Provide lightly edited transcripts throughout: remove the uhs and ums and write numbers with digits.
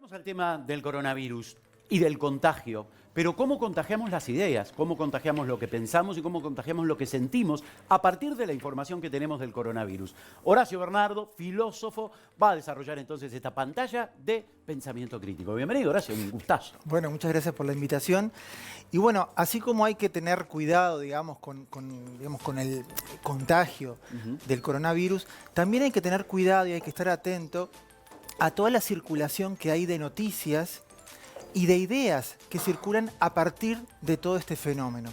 Volvemos al tema del coronavirus y del contagio, pero cómo contagiamos las ideas, cómo contagiamos lo que pensamos y cómo contagiamos lo que sentimos a partir de la información que tenemos del coronavirus. Horacio Bernardo, filósofo, va a desarrollar entonces esta pantalla de pensamiento crítico. Bienvenido, Horacio, un gustazo. Bueno, muchas gracias por la invitación. Y bueno, así como hay que tener cuidado, digamos, con el contagio del coronavirus, también hay que tener cuidado y hay que estar atento a toda la circulación que hay de noticias y de ideas que circulan a partir de todo este fenómeno.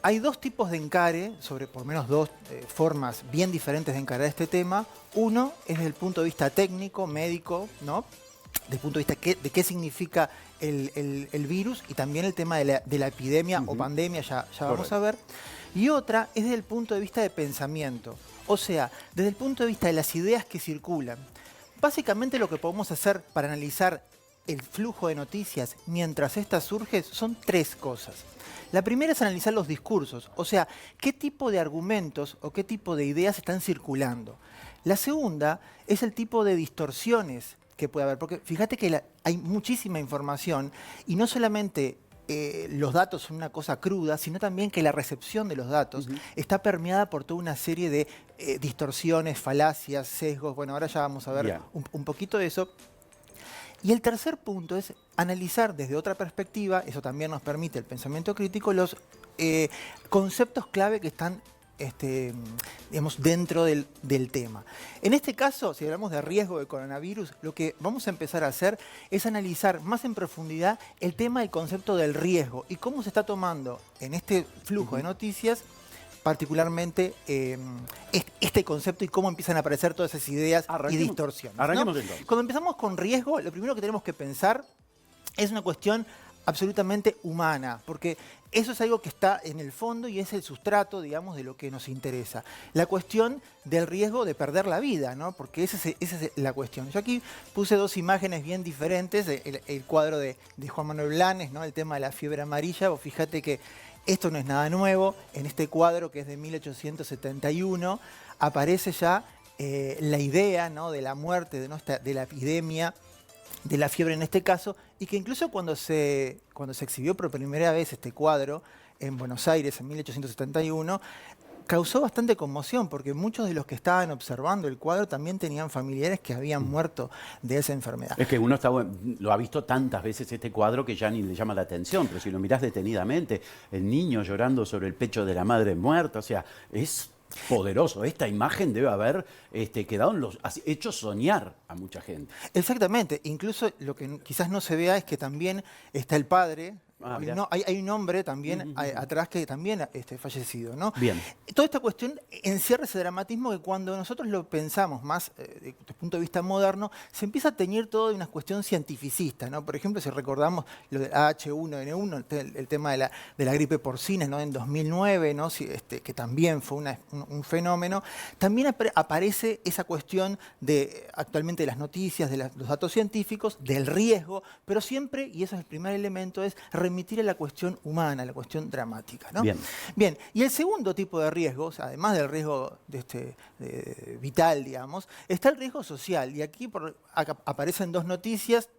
Hay dos tipos de encare, por lo menos dos formas bien diferentes de encarar este tema. Uno es desde el punto de vista técnico, médico, ¿no? Desde el punto de vista de qué significa el virus y también el tema de la epidemia o pandemia, ya vamos a ver. Y otra es desde el punto de vista de pensamiento, o sea, desde el punto de vista de las ideas que circulan. Básicamente lo que podemos hacer para analizar el flujo de noticias mientras ésta surge son tres cosas. La primera es analizar los discursos, o sea, qué tipo de argumentos o qué tipo de ideas están circulando. La segunda es el tipo de distorsiones que puede haber, porque fíjate que hay muchísima información y no solamente los datos son una cosa cruda, sino también que la recepción de los datos está permeada por toda una serie de distorsiones, falacias, sesgos. Bueno, ahora ya vamos a ver un poquito de eso. Y el tercer punto es analizar desde otra perspectiva, eso también nos permite el pensamiento crítico, los conceptos clave que están digamos, dentro del tema. En este caso, si hablamos de riesgo de coronavirus, lo que vamos a empezar a hacer es analizar más en profundidad el tema del concepto del riesgo y cómo se está tomando en este flujo de noticias particularmente este concepto y cómo empiezan a aparecer todas esas ideas y distorsiones, ¿no? Arranquemos entonces. Cuando empezamos con riesgo, lo primero que tenemos que pensar es una cuestión absolutamente humana, porque eso es algo que está en el fondo y es el sustrato, digamos, de lo que nos interesa. La cuestión del riesgo de perder la vida, ¿no? Porque esa es la cuestión. Yo aquí puse dos imágenes bien diferentes, el cuadro de Juan Manuel Blanes, ¿no? El tema de la fiebre amarilla. Vos fíjate que esto no es nada nuevo. En este cuadro, que es de 1871, aparece ya la idea, ¿no?, de la muerte, de la epidemia, de la fiebre en este caso, y que incluso cuando se exhibió por primera vez este cuadro en Buenos Aires en 1871, causó bastante conmoción, porque muchos de los que estaban observando el cuadro también tenían familiares que habían muerto de esa enfermedad. Es que uno lo ha visto tantas veces este cuadro que ya ni le llama la atención, pero si lo mirás detenidamente, el niño llorando sobre el pecho de la madre muerta, o sea, es poderoso. Esta imagen debe haber quedado hecho soñar a mucha gente. Exactamente. Incluso lo que quizás no se vea es que también está el padre. Hay un hombre también atrás que también ha fallecido, ¿no? Bien. Toda esta cuestión encierra ese dramatismo que cuando nosotros lo pensamos más desde el punto de vista moderno, se empieza a teñir todo de una cuestión cientificista, ¿no? Por ejemplo, si recordamos lo del H1N1, el tema de la gripe porcina, ¿no?, en 2009, ¿no?, que también fue un fenómeno, también aparece esa cuestión actualmente de las noticias, de los datos científicos, del riesgo, pero siempre, y eso es el primer elemento, es remitir a la cuestión humana, a la cuestión dramática, ¿no? Bien. Y el segundo tipo de riesgos, además del riesgo vital, digamos, está el riesgo social. Y aquí aparecen dos noticias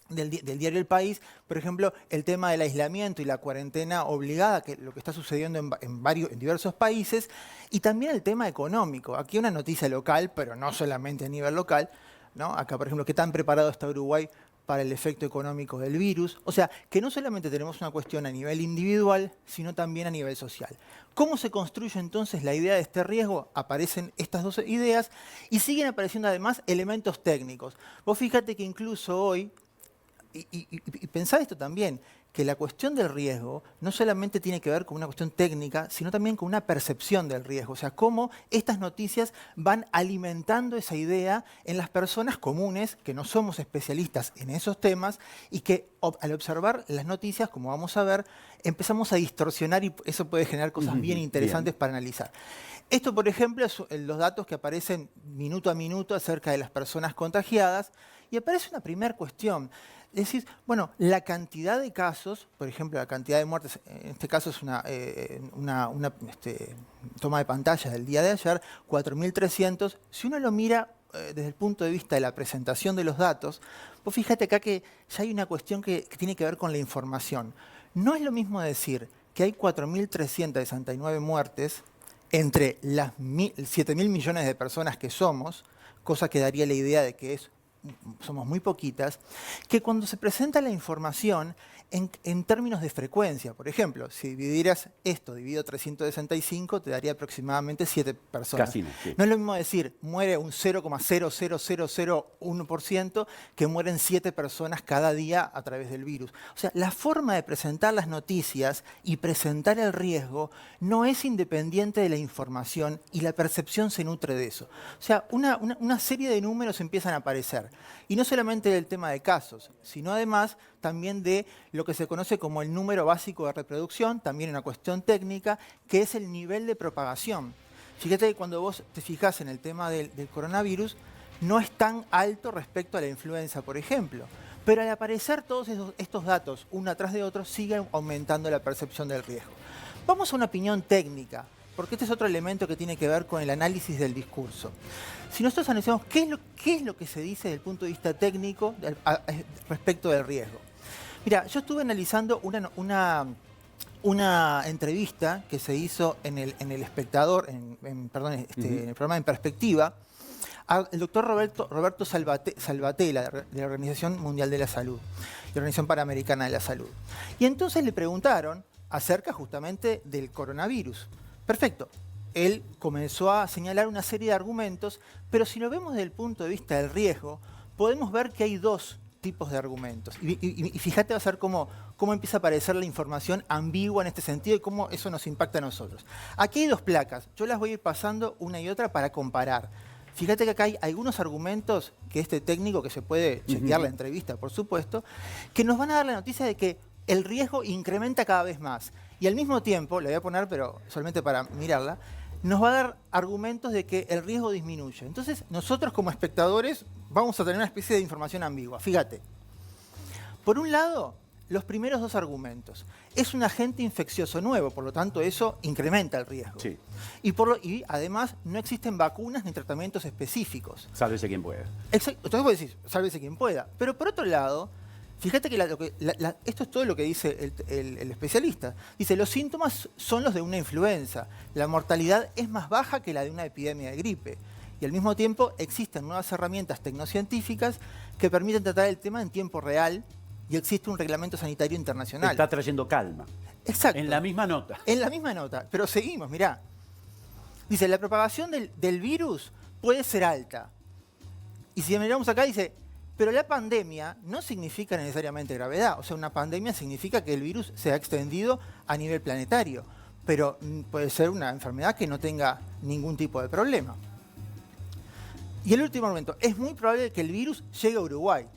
del diario El País, por ejemplo, el tema del aislamiento y la cuarentena obligada, que lo que está sucediendo en diversos países, y también el tema económico. Aquí una noticia local, pero no solamente a nivel local, ¿no? Acá, por ejemplo, ¿qué tan preparado está Uruguay para el efecto económico del virus? O sea, que no solamente tenemos una cuestión a nivel individual, sino también a nivel social. ¿Cómo se construye entonces la idea de este riesgo? Aparecen estas dos ideas y siguen apareciendo además elementos técnicos. Vos fíjate que incluso hoy, y pensá esto también, que la cuestión del riesgo no solamente tiene que ver con una cuestión técnica, sino también con una percepción del riesgo. O sea, cómo estas noticias van alimentando esa idea en las personas comunes, que no somos especialistas en esos temas, y que al observar las noticias, como vamos a ver, empezamos a distorsionar y eso puede generar cosas bien interesantes para analizar. Esto, por ejemplo, es los datos que aparecen minuto a minuto acerca de las personas contagiadas, y aparece una primera cuestión. Decís, bueno, la cantidad de casos, por ejemplo, la cantidad de muertes, en este caso es una toma de pantalla del día de ayer, 4.300. Si uno lo mira desde el punto de vista de la presentación de los datos, vos fíjate acá que ya hay una cuestión que tiene que ver con la información. No es lo mismo decir que hay 4.369 muertes entre las 7.000 millones de personas que somos, cosa que daría la idea de que somos muy poquitas, que cuando se presenta la información en términos de frecuencia. Por ejemplo, si dividieras esto dividido 365, te daría aproximadamente 7 personas. Casi no, sí. No es lo mismo decir muere un 0,00001% que mueren 7 personas cada día a través del virus. O sea, la forma de presentar las noticias y presentar el riesgo no es independiente de la información y la percepción se nutre de eso. O sea, una serie de números empiezan a aparecer. Y no solamente del tema de casos, sino además también de lo que se conoce como el número básico de reproducción, también una cuestión técnica, que es el nivel de propagación. Fíjate que cuando vos te fijás en el tema del coronavirus, no es tan alto respecto a la influenza, por ejemplo. Pero al aparecer todos estos datos, uno atrás de otro, sigue aumentando la percepción del riesgo. Vamos a una opinión técnica, porque este es otro elemento que tiene que ver con el análisis del discurso. Si nosotros analizamos qué es lo que se dice desde el punto de vista técnico respecto del riesgo. Mira, yo estuve analizando una entrevista que se hizo en el Espectador, en el programa En Perspectiva, al doctor Roberto Salvatella, de la Organización Mundial de la Salud, la Organización Panamericana de la Salud. Y entonces le preguntaron acerca justamente del coronavirus. Perfecto. Él comenzó a señalar una serie de argumentos, pero si lo vemos desde el punto de vista del riesgo, podemos ver que hay dos tipos de argumentos. Y fíjate, vas a ver cómo empieza a aparecer la información ambigua en este sentido y cómo eso nos impacta a nosotros. Aquí hay dos placas. Yo las voy a ir pasando una y otra para comparar. Fíjate que acá hay algunos argumentos que este técnico, que se puede chequear la entrevista, por supuesto, que nos van a dar la noticia de que el riesgo incrementa cada vez más. Y al mismo tiempo, le voy a poner, pero solamente para mirarla, nos va a dar argumentos de que el riesgo disminuye. Entonces, nosotros como espectadores vamos a tener una especie de información ambigua. Fíjate. Por un lado, los primeros dos argumentos. Es un agente infeccioso nuevo, por lo tanto, eso incrementa el riesgo. Sí. Y además, no existen vacunas ni tratamientos específicos. Sálvese quien pueda. Exacto. Entonces vos decís, sálvese quien pueda. Pero por otro lado, fíjate que esto es todo lo que dice el especialista. Dice, los síntomas son los de una influenza. La mortalidad es más baja que la de una epidemia de gripe. Y al mismo tiempo existen nuevas herramientas tecnocientíficas que permiten tratar el tema en tiempo real y existe un reglamento sanitario internacional. Está trayendo calma. Exacto. En la misma nota. En la misma nota. Pero seguimos, mirá. Dice, la propagación del virus puede ser alta. Y si miramos acá, dice, pero la pandemia no significa necesariamente gravedad. O sea, una pandemia significa que el virus se ha extendido a nivel planetario. Pero puede ser una enfermedad que no tenga ningún tipo de problema. Y el último argumento, es muy probable que el virus llegue a Uruguay.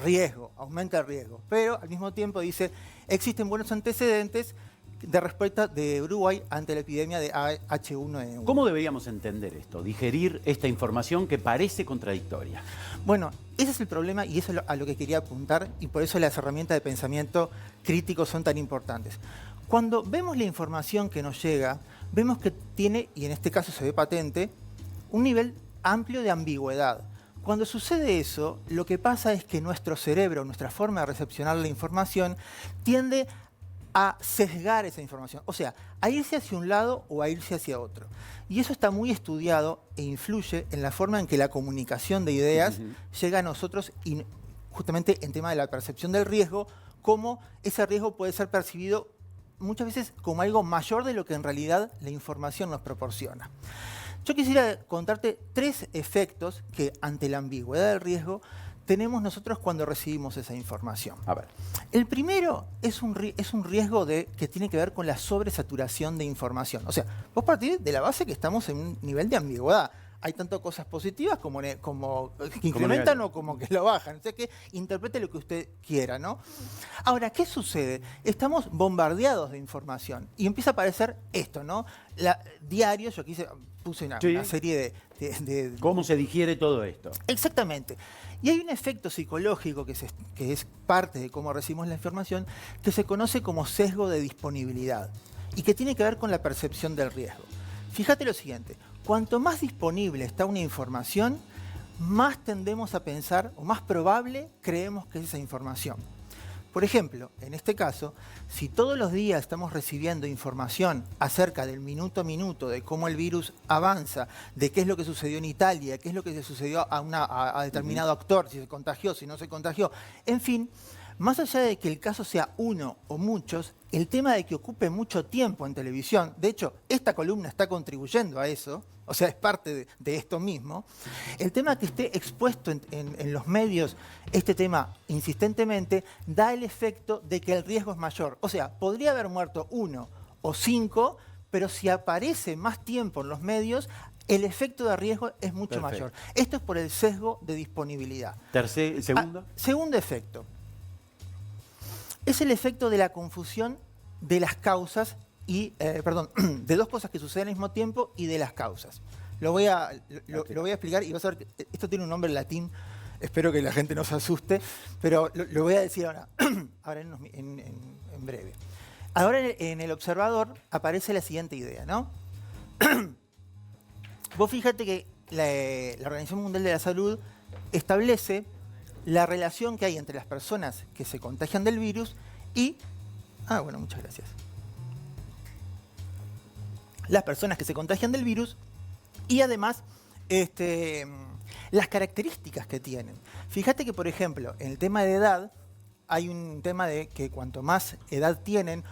Riesgo, aumenta el riesgo. Pero al mismo tiempo dice, existen buenos antecedentes de respuesta de Uruguay ante la epidemia de H1N1. ¿Cómo deberíamos entender esto? Digerir esta información que parece contradictoria. Bueno, ese es el problema y eso es a lo que quería apuntar y por eso las herramientas de pensamiento crítico son tan importantes. Cuando vemos la información que nos llega, vemos que tiene, y en este caso se ve patente, un nivel amplio de ambigüedad. Cuando sucede eso, lo que pasa es que nuestro cerebro, nuestra forma de recepcionar la información, tiende a sesgar esa información, o sea, a irse hacia un lado o a irse hacia otro. Y eso está muy estudiado e influye en la forma en que la comunicación de ideas llega a nosotros y justamente en tema de la percepción del riesgo, cómo ese riesgo puede ser percibido muchas veces como algo mayor de lo que en realidad la información nos proporciona. Yo quisiera contarte 3 efectos que ante la ambigüedad del riesgo tenemos nosotros cuando recibimos esa información. A ver. El primero es un riesgo que tiene que ver con la sobresaturación de información. O sea, vos partís de la base que estamos en un nivel de ambigüedad. Hay tanto cosas positivas como que incrementan o como que lo bajan. O sea, que interprete lo que usted quiera, ¿no? Ahora, ¿qué sucede? Estamos bombardeados de información y empieza a aparecer esto, ¿no? Diarios, yo aquí puse una serie de... ¿Cómo se digiere todo esto? Exactamente. Y hay un efecto psicológico que es parte de cómo recibimos la información que se conoce como sesgo de disponibilidad y que tiene que ver con la percepción del riesgo. Fíjate lo siguiente, cuanto más disponible está una información, más tendemos a pensar, o más probable creemos que es esa información. Por ejemplo, en este caso, si todos los días estamos recibiendo información acerca del minuto a minuto, de cómo el virus avanza, de qué es lo que sucedió en Italia, qué es lo que le sucedió a determinado actor, si se contagió, si no se contagió, en fin, más allá de que el caso sea uno o muchos, el tema de que ocupe mucho tiempo en televisión, de hecho, esta columna está contribuyendo a eso, o sea, es parte de esto mismo, el tema que esté expuesto en los medios, este tema insistentemente, da el efecto de que el riesgo es mayor. O sea, podría haber muerto 1 o 5, pero si aparece más tiempo en los medios, el efecto de riesgo es mucho mayor. Esto es por el sesgo de disponibilidad. ¿Segundo? Segundo efecto. Es el efecto de la confusión de las causas y, de dos cosas que suceden al mismo tiempo y de las causas. Lo voy a explicar y vas a ver que esto tiene un nombre en latín, espero que la gente no se asuste, pero lo voy a decir ahora, en breve. Ahora en el observador aparece la siguiente idea, ¿no? Vos fíjate que la Organización Mundial de la Salud establece la relación que hay entre las personas que se contagian del virus y... bueno, muchas gracias. Las personas que se contagian del virus y además las características que tienen. Fíjate que, por ejemplo, en el tema de edad, hay un tema de que cuanto más edad tienen,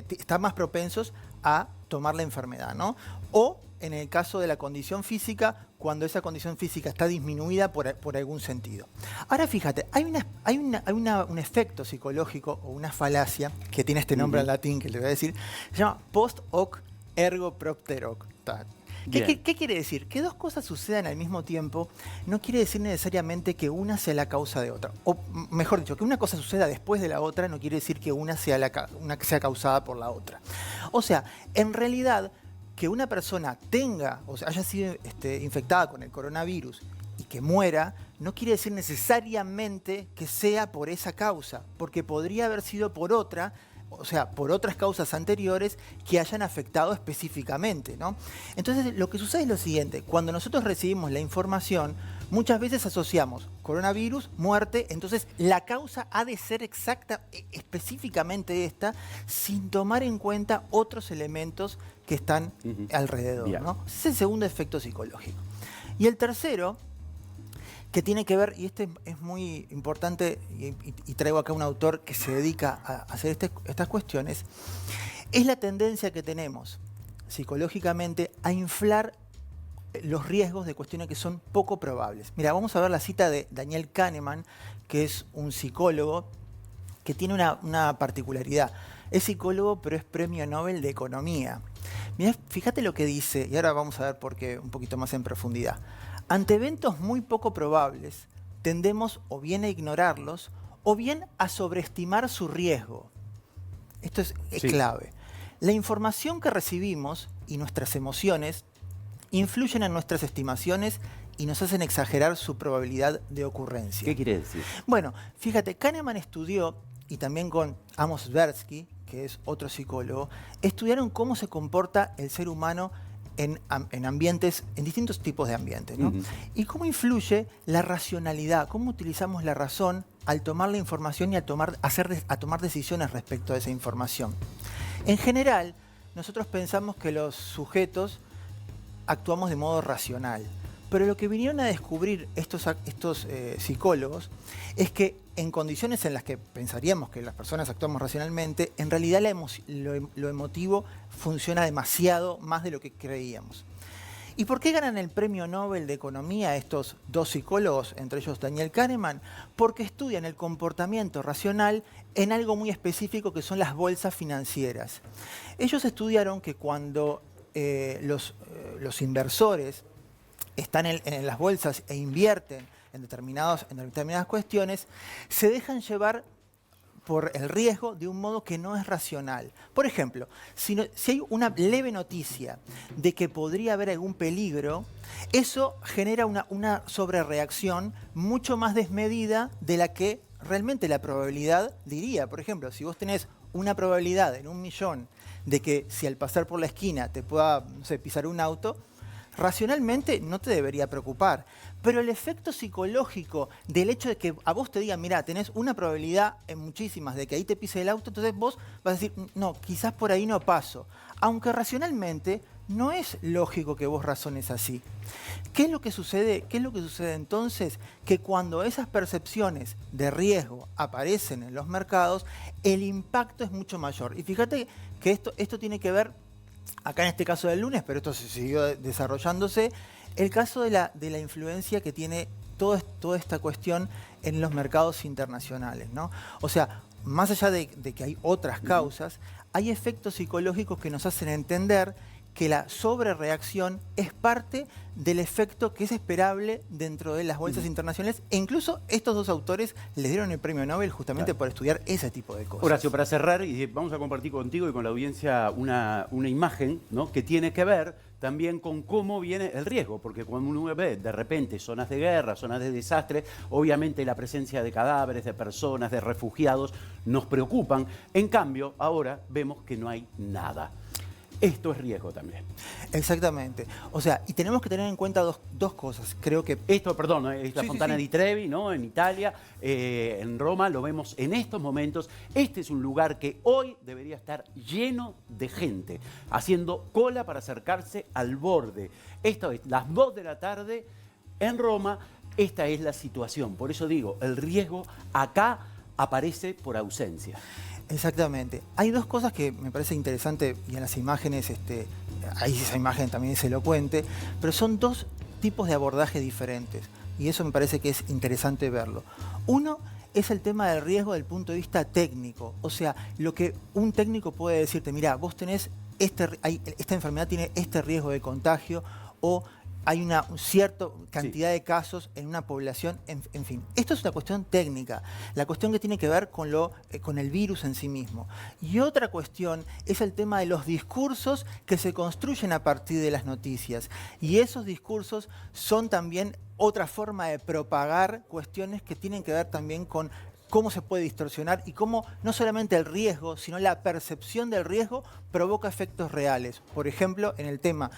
están más propensos a tomar la enfermedad, ¿no? O en el caso de la condición física, cuando esa condición física está disminuida por algún sentido. Ahora fíjate, hay un efecto psicológico o una falacia que tiene este nombre en latín que le voy a decir, se llama post hoc ergo propter hoc. ¿Qué quiere decir? Que dos cosas sucedan al mismo tiempo no quiere decir necesariamente que una sea la causa de otra. O mejor dicho, que una cosa suceda después de la otra no quiere decir que una sea causada por la otra. O sea, en realidad, que una persona tenga, o sea, haya sido infectada con el coronavirus y que muera, no quiere decir necesariamente que sea por esa causa, porque podría haber sido por otra, o sea, por otras causas anteriores que hayan afectado específicamente, ¿no? Entonces, lo que sucede es lo siguiente. Cuando nosotros recibimos la información, muchas veces asociamos coronavirus, muerte, entonces la causa ha de ser exacta, específicamente esta, sin tomar en cuenta otros elementos que están alrededor, ¿no? Ese es el segundo efecto psicológico. Y el tercero, que tiene que ver, y este es muy importante, y traigo acá un autor que se dedica a hacer estas cuestiones, es la tendencia que tenemos psicológicamente a inflar los riesgos de cuestiones que son poco probables. Mira, vamos a ver la cita de Daniel Kahneman, que es un psicólogo que tiene una particularidad. Es psicólogo, pero es premio Nobel de Economía. Mirá, fíjate lo que dice, y ahora vamos a ver por qué un poquito más en profundidad. Ante eventos muy poco probables, tendemos o bien a ignorarlos o bien a sobreestimar su riesgo. Esto es clave. La información que recibimos y nuestras emociones influyen en nuestras estimaciones y nos hacen exagerar su probabilidad de ocurrencia. ¿Qué quiere decir? Bueno, fíjate, Kahneman estudió, y también con Amos Tversky, que es otro psicólogo, estudiaron cómo se comporta el ser humano en ambientes, en distintos tipos de ambientes, ¿no? Y cómo influye la racionalidad, cómo utilizamos la razón al tomar la información y a tomar decisiones respecto a esa información. En general, nosotros pensamos que los sujetos actuamos de modo racional, pero lo que vinieron a descubrir estos psicólogos es que en condiciones en las que pensaríamos que las personas actuamos racionalmente, en realidad lo emotivo funciona demasiado más de lo que creíamos. ¿Y por qué ganan el premio Nobel de Economía estos dos psicólogos, entre ellos Daniel Kahneman? Porque estudian el comportamiento racional en algo muy específico que son las bolsas financieras. Ellos estudiaron que cuando los inversores están en las bolsas e invierten en determinadas cuestiones, se dejan llevar por el riesgo de un modo que no es racional. Por ejemplo, si hay una leve noticia de que podría haber algún peligro, eso genera una sobrereacción mucho más desmedida de la que realmente la probabilidad diría. Por ejemplo, si vos tenés una probabilidad en 1 millón de que si al pasar por la esquina te pueda, no sé, pisar un auto, racionalmente no te debería preocupar, pero el efecto psicológico del hecho de que a vos te digan, mirá, tenés una probabilidad en muchísimas de que ahí te pise el auto, entonces vos vas a decir, no, quizás por ahí no paso. Aunque racionalmente no es lógico que vos razones así. ¿Qué es lo que sucede? ¿Qué es lo que sucede entonces? Que cuando esas percepciones de riesgo aparecen en los mercados, el impacto es mucho mayor. Y fíjate que esto tiene que ver, acá en este caso del lunes, pero esto se siguió desarrollándose, el caso de la influencia que tiene toda esta cuestión en los mercados internacionales, ¿no? O sea, más allá de que hay otras causas, hay efectos psicológicos que nos hacen entender que la sobrereacción es parte del efecto que es esperable dentro de las bolsas internacionales, e incluso estos dos autores les dieron el premio Nobel justamente por estudiar ese tipo de cosas. Horacio, para cerrar, y vamos a compartir contigo y con la audiencia una imagen, ¿no?, que tiene que ver también con cómo viene el riesgo, porque cuando uno ve de repente zonas de guerra, zonas de desastre, obviamente la presencia de cadáveres, de personas, de refugiados, nos preocupan. En cambio, ahora vemos que no hay nada. Esto es riesgo también. Exactamente. O sea, y tenemos que tener en cuenta dos cosas. Creo que... Esto, perdón, esta Sí, Fontana sí. di Trevi, ¿no?, en Italia, en Roma, lo vemos en estos momentos. Este es un lugar que hoy debería estar lleno de gente, haciendo cola para acercarse al borde. Esto es las 2 de la tarde en Roma. Esta es la situación. Por eso digo, el riesgo acá aparece por ausencia. Exactamente. Hay dos cosas que me parece interesante, y en las imágenes, ahí esa imagen también es elocuente, pero son dos tipos de abordaje diferentes, y eso me parece que es interesante verlo. Uno es el tema del riesgo desde el punto de vista técnico, o sea, lo que un técnico puede decirte, mira, vos tenés esta enfermedad tiene este riesgo de contagio, o hay una cierta cantidad de casos en una población, en fin. Esto es una cuestión técnica, la cuestión que tiene que ver con el virus en sí mismo. Y otra cuestión es el tema de los discursos que se construyen a partir de las noticias. Y esos discursos son también otra forma de propagar cuestiones que tienen que ver también con cómo se puede distorsionar y cómo no solamente el riesgo, sino la percepción del riesgo provoca efectos reales. Por ejemplo, en el tema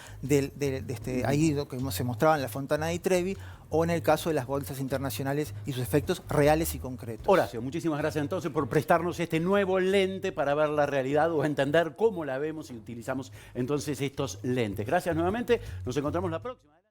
ahí lo que se mostraba en la Fontana di Trevi, o en el caso de las bolsas internacionales y sus efectos reales y concretos. Horacio, muchísimas gracias entonces por prestarnos este nuevo lente para ver la realidad o entender cómo la vemos y utilizamos entonces estos lentes. Gracias nuevamente, nos encontramos la próxima.